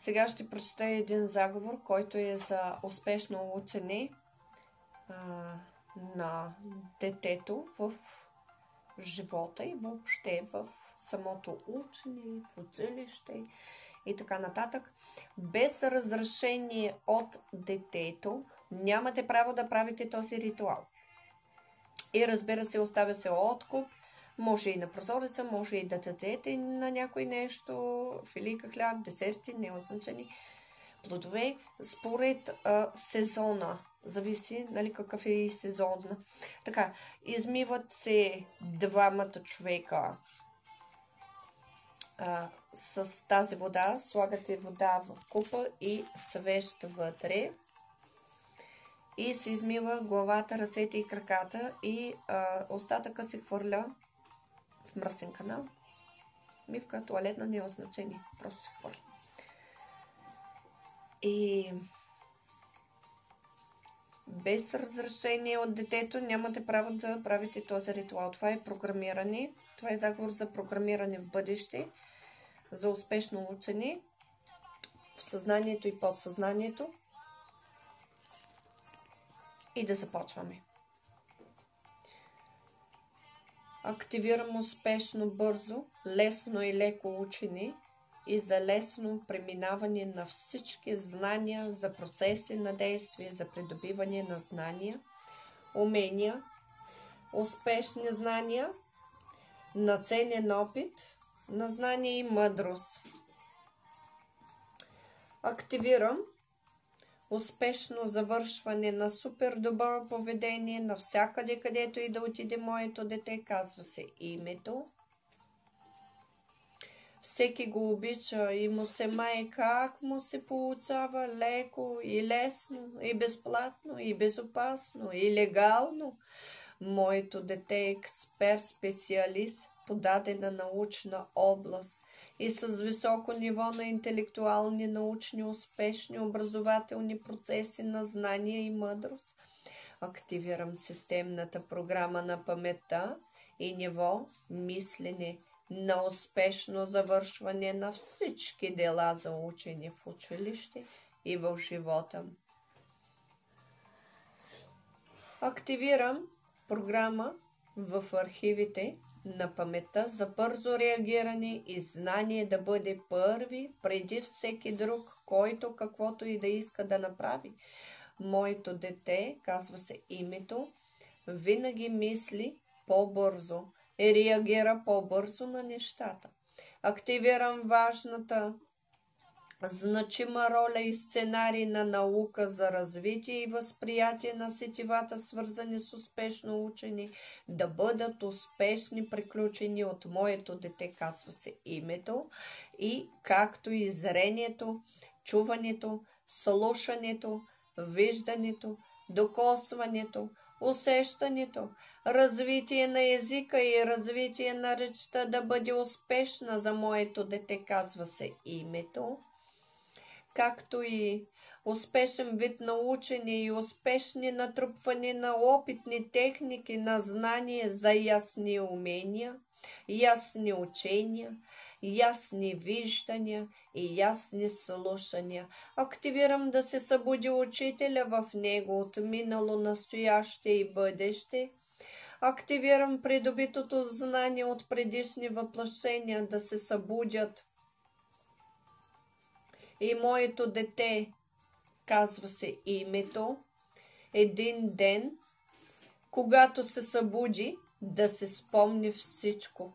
Сега ще прочета един заговор, който е за успешно учене на детето в живота и въобще в самото учене, в училище и така нататък. Без разрешение от детето нямате право да правите този ритуал. И разбира се, оставя се откуп. Може и на прозореца, може и да дадете на някой нещо, филийка хляб, десерти, неозначени плодове, според сезона. Зависи, нали, какъв е и сезон. Така, измиват се двамата човека с тази вода. Слагате вода в купа и свещ вътре. И се измива главата, ръцете и краката и остатъка се хвърля в мръсен канал. Мивка, туалетна, не е значение. Просто се хвърля. И без разрешение от детето нямате право да правите този ритуал. Това е програмиране. Това е заговор за програмиране в бъдеще, за успешно учене в съзнанието и подсъзнанието. И да започваме. Активирам успешно, бързо, лесно и леко учене и за лесно преминаване на всички знания за процеси на действие, за придобиване на знания, умения, успешни знания, на ценен опит, на знание и мъдрост. Активирам успешно завършване на супер добро поведение навсякъде, където и да отиде моето дете, казва се името. Всеки го обича и му се мае как му се получава леко и лесно, и безплатно, и безопасно, и легално. Моето дете е експерт, специалист по дадена научна област и с високо ниво на интелектуални, научни, успешни, образователни процеси на знания и мъдрост. Активирам системната програма на паметта и ниво мислене на успешно завършване на всички дела за учене в училище и в живота. Активирам програма в архивите на паметта за бързо реагиране и знание да бъде първи преди всеки друг, който каквото и да иска да направи. Моето дете, казва се името, винаги мисли по-бързо и реагира по-бързо на нещата. Активирам важната значима роля и сценарий на наука за развитие и възприятие на сетивата, свързани с успешно учене, да бъдат успешни приключени от моето дете, казва се името, и както и зрението, чуването, слушането, виждането, докосването, усещането, развитие на езика и развитие на речта да бъде успешна за моето дете, казва се името, както и успешен вид на учене и успешни натрупване на опитни техники на знание за ясни умения, ясни учения, ясни виждания и ясни слушания. Активирам да се събуди учителя в него от минало, настояще и бъдеще. Активирам придобитото знание от предишни въплъщения да се събудят. И моето дете, казва се името, един ден, когато се събуди, да се спомни всичко,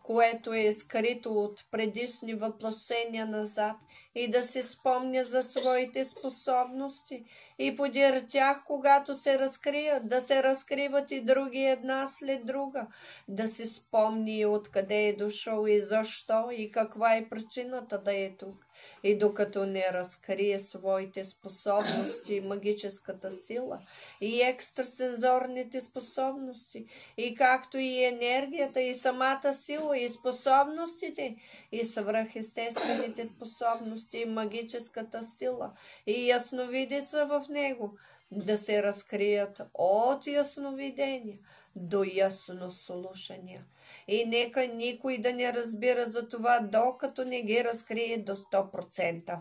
което е скрито от предишни въплъщения назад и да се спомня за своите способности и подир тях, когато се разкрият, да се разкриват и други една след друга, да се спомни откъде е дошъл и защо и каква е причината да е тук. И докато не разкрие своите способности, магическата сила и екстрасензорните способности, и както и енергията, и самата сила, и способностите, и свръхестествените способности, и магическата сила, и ясновидеца в него, да се разкрият от ясновидения до ясно слушания. И нека никой да не разбира за това, докато не ги разкрие до 100%.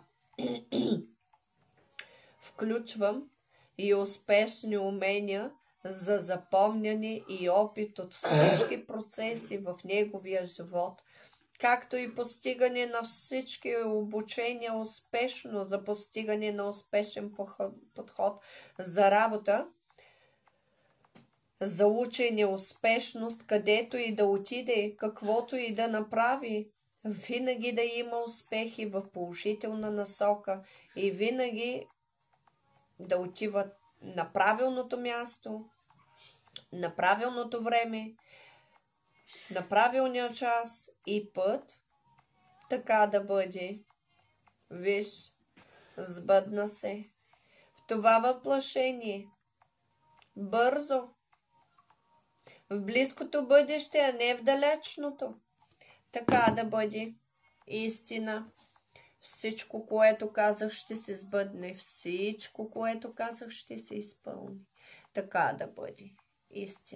Включвам и успешни умения за запомняне и опит от всички процеси в неговия живот, както и постигане на всички обучения успешно за постигане на успешен подход за работа, за учене, успешност, където и да отиде, каквото и да направи, винаги да има успехи в положителна насока и винаги да отива на правилното място, на правилното време, на правилния час и път, така да бъде. Виж, сбъдна се. В това въплъшение, бързо, в близкото бъдеще, а не в далечното. Така да бъде. Истина. Всичко, което казах, ще се сбъдне. Всичко, което казах, ще се изпълни. Така да бъде. Истина.